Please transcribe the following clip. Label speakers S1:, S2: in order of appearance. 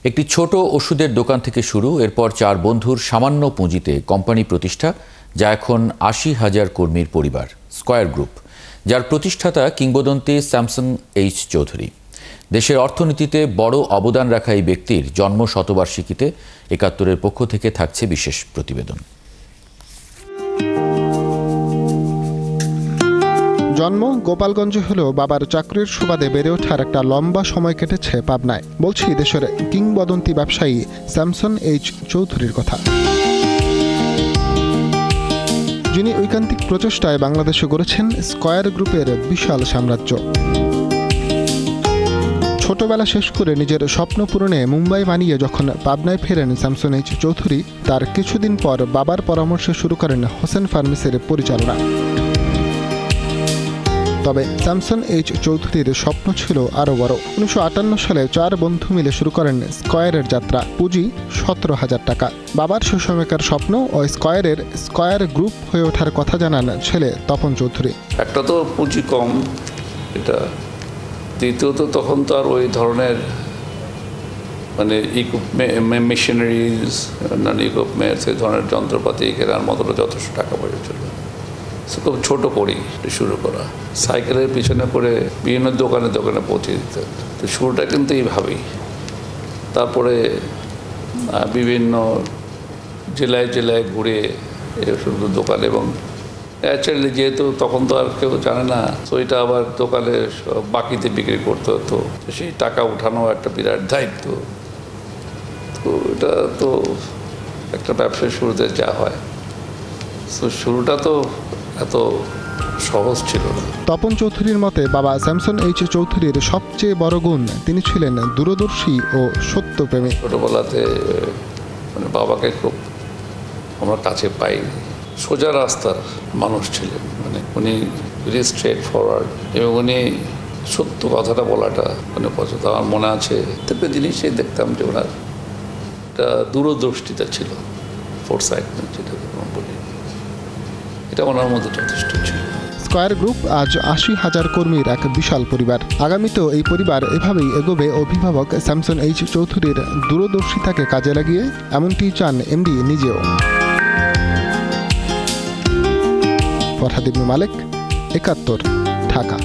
S1: একটি ছোট ওষুধের দোকান থেকে শুরু, এরপর 4 বন্ধুর সামান্য পুঁজিতে কোম্পানি প্রতিষ্ঠা, যা এখন ৮০,০০০ কর্মীর পরিবার স্কয়ার গ্রুপ, যার প্রতিষ্ঠাতা কিংবদন্তি স্যামসন এইচ চৌধুরী। দেশের অর্থনীতিতে বড় অবদান রাখা এই ব্যক্তির জন্ম শতবার্ষিকীতে একাত্তরের পক্ষ থেকে থাকছে বিশেষ প্রতিবেদন।
S2: জন্ম গোপালগঞ্জে হলেও বাবার চাকরির সুবাদে বেড়ে ওঠার একটা লম্বা সময় কেটেছে পাবনায়। বলছি দেশের কিংবদন্তি ব্যবসায়ী স্যামসন এইচ চৌধুরীর কথা, যিনি ঐকান্তিক প্রচেষ্টায় বাংলাদেশে গড়েছেন স্কয়ার গ্রুপের বিশাল সাম্রাজ্য। ছোটবেলা শেষ করে নিজের স্বপ্ন পূরণে মুম্বাই মানিয়ে যখন পাবনায় ফেরেন স্যামসন এইচ চৌধুরী, তার কিছুদিন পর বাবার পরামর্শে শুরু করেন হোসেন ফার্মেসির পরিচালনা। তবে স্যামসন এইচ চৌধুরীর স্বপ্ন ছিল আরও বড়। ১৯৫৮ সালে 4 বন্ধু মিলে শুরু করেন স্কয়ারের যাত্রা। পুঁজি ১৭,০০০ টাকা। বাবার সে সময়কার স্বপ্ন ও স্কয়ার গ্রুপ হয়ে ওঠার কথা জানান ছেলে তপন চৌধুরী।
S3: একটা তো পুঁজি কম, এটা দ্বিতীয়ত তখন তো আর ওই ধরনের মেশিনারিজ, অন্যান্য ইকুইপমেন্টস, এই ধরনের যন্ত্রপাতি কেনার মতো যথেষ্ট টাকা পয়সা ছিল। খুব ছোট করি শুরু করা, সাইকেলের পিছনে করে বিভিন্ন দোকানে দোকানে পৌঁছে দিতে। তো শুরুটা কিন্তু এইভাবেই। তারপরে বিভিন্ন জেলায় জেলায় ঘুরে শুধু দোকান, এবং অ্যাকচুয়ালি যেহেতু তখন তো আর কেউ জানে না, তো এটা আবার দোকানে বাকিতে বিক্রি করতে হতো। সেই টাকা উঠানো একটা বিরাট দায়িত্ব। তো এটা তো একটা ব্যবসার শুরুতে যা হয়, তো শুরুটা তো এত সহজ ছিল না।
S2: তপন চৌধুরীর মতে বাবা স্যামসন এইচ চৌধুরীর সবচেয়ে বড় গুণ, তিনি ছিলেন দূরদর্শী ও সত্যপ্রেমী।
S3: ছোটবেলাতে বাবাকে খুব আমরা কাছে পাই। সোজা রাস্তার মানুষ ছিলেন, উনি ভেরি স্ট্রেট ফরওয়ার্ড, এবং উনি সত্য কথাটা বলাটা পছন্দ। আমার মনে আছে প্রত্যেকটা জিনিসই দেখতাম যে ওনার একটা দূরদৃষ্টিতা ছিল, ফোরসাইট যেটা বলি, এটা ওনার মধ্যে যথেষ্ট ছিল।
S2: স্কয়ার গ্রুপ আজ ৮০,০০০ কর্মীর এক বিশাল পরিবার। আগামীতেও এই পরিবার এভাবেই এগোবে। অভিভাবক স্যামসন এইচ চৌধুরীর দূরদর্শিতাকে কাজে লাগিয়ে এমনটি চান এমডি নিজেও। ফরহাদ ইবনে মালেক, একাত্তর, ঢাকা।